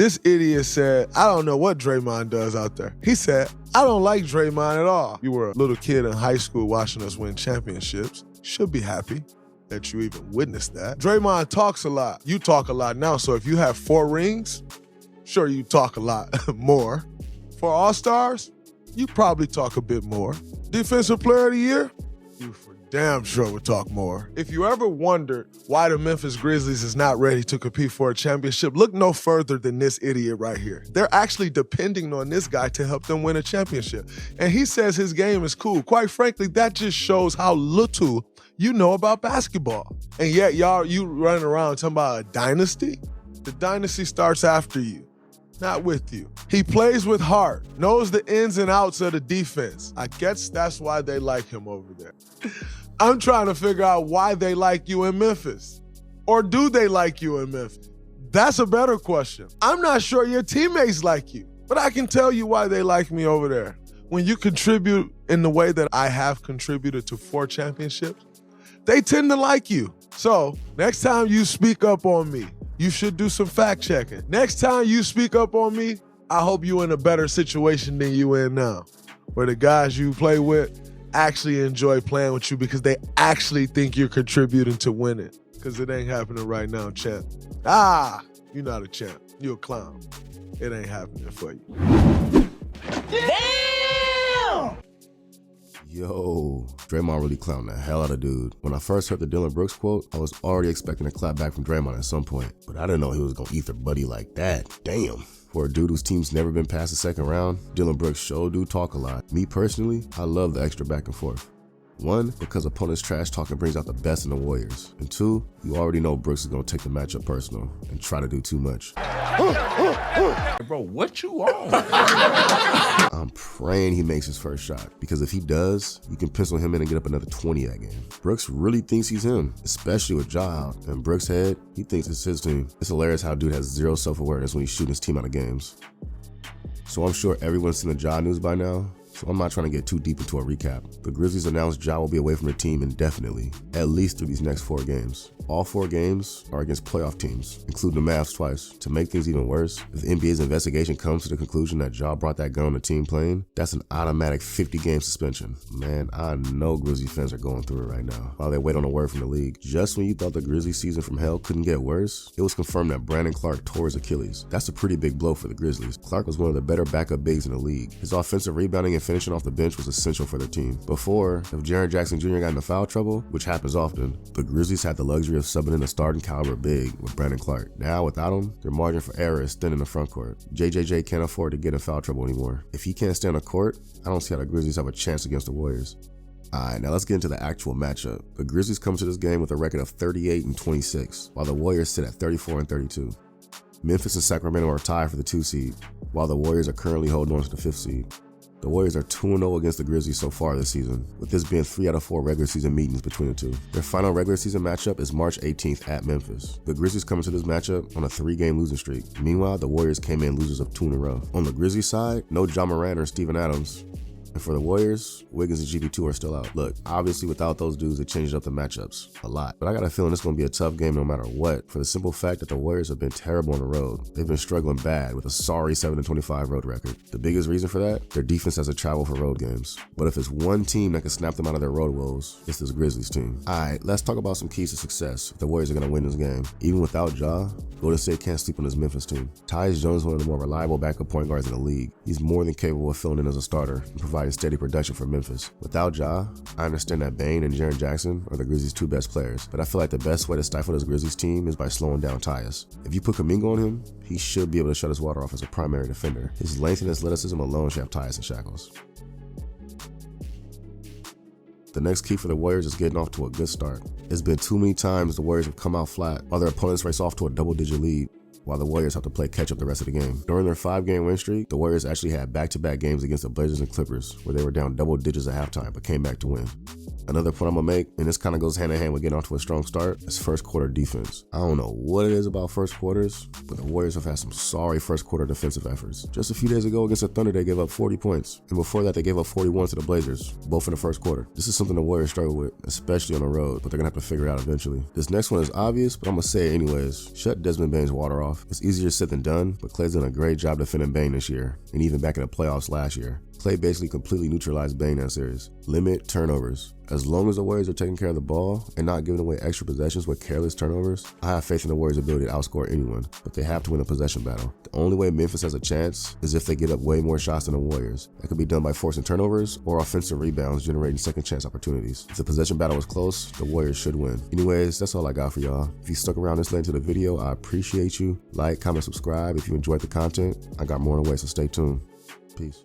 This idiot said, I don't know what Draymond does out there. He said, I don't like Draymond at all. You were a little kid in high school watching us win championships. Should be happy that you even witnessed that. Draymond talks a lot. You talk a lot now, so if you have 4 rings, sure, you talk a lot more. For All-Stars, you probably talk a bit more. Defensive Player of the Year, you for damn sure would talk more. If you ever wondered why the Memphis Grizzlies is not ready to compete for a championship, look no further than this idiot right here. They're actually depending on this guy to help them win a championship. And he says his game is cool. Quite frankly, that just shows how little you know about basketball. And yet, you running around talking about a dynasty? The dynasty starts after you, not with you. He plays with heart, knows the ins and outs of the defense. I guess that's why they like him over there. I'm trying to figure out why they like you in Memphis. Or do they like you in Memphis? That's a better question. I'm not sure your teammates like you, but I can tell you why they like me over there. When you contribute in the way that I have contributed to 4 championships, they tend to like you. So next time you speak up on me, you should do some fact checking. Next time you speak up on me, I hope you're in a better situation than you in now, where the guys you play with actually enjoy playing with you because they actually think you're contributing to winning. Because it ain't happening right now, champ. You're not a champ. You're a clown. It ain't happening for you. Damn! Yo, Draymond really clowned the hell out of dude. When I first heard the Dillon Brooks quote, I was already expecting a clap back from Draymond at some point, but I didn't know he was gonna eat their buddy like that. Damn. For a dude whose team's never been past the second round, Dillon Brooks sure do talk a lot. Me personally, I love the extra back and forth. 1, because opponents' trash talking brings out the best in the Warriors. And 2, you already know Brooks is gonna take the matchup personal and try to do too much. Bro, what you on? I'm praying he makes his first shot, because if he does, you can pencil him in and get up another 20 that game. Brooks really thinks he's him, especially with Ja out. In Brooks' head, he thinks it's his team. It's hilarious how dude has zero self-awareness when he's shooting his team out of games. So I'm sure everyone's seen the Ja news by now, so I'm not trying to get too deep into a recap. The Grizzlies announced Ja will be away from the team indefinitely, at least through these next 4 games. All 4 games are against playoff teams, including the Mavs twice. To make things even worse, if the NBA's investigation comes to the conclusion that Ja brought that gun on the team plane, that's an automatic 50-game suspension. Man, I know Grizzlies fans are going through it right now, while they wait on a word from the league. Just when you thought the Grizzlies season from hell couldn't get worse, it was confirmed that Brandon Clark tore his Achilles. That's a pretty big blow for the Grizzlies. Clark was one of the better backup bigs in the league. His offensive rebounding and finishing off the bench was essential for their team. Before, if Jaren Jackson Jr. got into foul trouble, which happens often, the Grizzlies had the luxury of subbing in a starting caliber big with Brandon Clark. Now, without him, their margin for error is thin in the front court. JJJ can't afford to get in foul trouble anymore. If he can't stay on the court, I don't see how the Grizzlies have a chance against the Warriors. Alright, now let's get into the actual matchup. The Grizzlies come to this game with a record of 38-26, while the Warriors sit at 34-32. Memphis and Sacramento are tied for the 2 seed, while the Warriors are currently holding on to the 5th seed. The Warriors are 2-0 against the Grizzlies so far this season, with this being 3 out of 4 regular season meetings between the two. Their final regular season matchup is March 18th at Memphis. The Grizzlies come into this matchup on a 3-game losing streak. Meanwhile, the Warriors came in losers of 2 in a row. On the Grizzlies side, no Ja Morant or Steven Adams. And for the Warriors, Wiggins and GP2 are still out. Look, obviously without those dudes, it changes up the matchups a lot. But I got a feeling it's going to be a tough game no matter what, for the simple fact that the Warriors have been terrible on the road. They've been struggling bad with a sorry 7-25 road record. The biggest reason for that? Their defense has a travel for road games. But if it's one team that can snap them out of their road woes, it's this Grizzlies team. Alright, let's talk about some keys to success if the Warriors are going to win this game. Even without Ja, Golden State can't sleep on this Memphis team. Tyus Jones is one of the more reliable backup point guards in the league. He's more than capable of filling in as a starter and providing steady production for Memphis. Without Ja, I understand that Bane and Jaren Jackson are the Grizzlies' 2 best players, but I feel like the best way to stifle this Grizzlies team is by slowing down Tyus. If you put Kuminga on him, he should be able to shut his water off as a primary defender. His length and athleticism alone should have Tyus in shackles. The next key for the Warriors is getting off to a good start. It's been too many times the Warriors have come out flat while their opponents race off to a double-digit lead, while the Warriors have to play catch-up the rest of the game. During their 5-game win streak, the Warriors actually had back-to-back games against the Blazers and Clippers, where they were down double digits at halftime but came back to win. Another point I'm gonna make, and this kind of goes hand in hand with getting off to a strong start, is first quarter defense. I don't know what it is about first quarters, but the Warriors have had some sorry first quarter defensive efforts. Just a few days ago against the Thunder, they gave up 40 points, and before that they gave up 41 to the Blazers, both in the first quarter. This is something the Warriors struggle with, especially on the road, but they're gonna have to figure it out eventually. This next one is obvious, but I'm gonna say it anyways. Shut Desmond Bane's water off. off. It's easier said than done, but Klay's done a great job defending Bane this year, and even back in the playoffs last year. Klay basically completely neutralized Bane that series. Limit turnovers. As long as the Warriors are taking care of the ball and not giving away extra possessions with careless turnovers, I have faith in the Warriors' ability to outscore anyone, but they have to win a possession battle. The only way Memphis has a chance is if they get up way more shots than the Warriors. That could be done by forcing turnovers or offensive rebounds generating second chance opportunities. If the possession battle is close, the Warriors should win. Anyways, that's all I got for y'all. If you stuck around this late into the video, I appreciate you. Like, comment, subscribe if you enjoyed the content. I got more on the way, so stay tuned. Peace.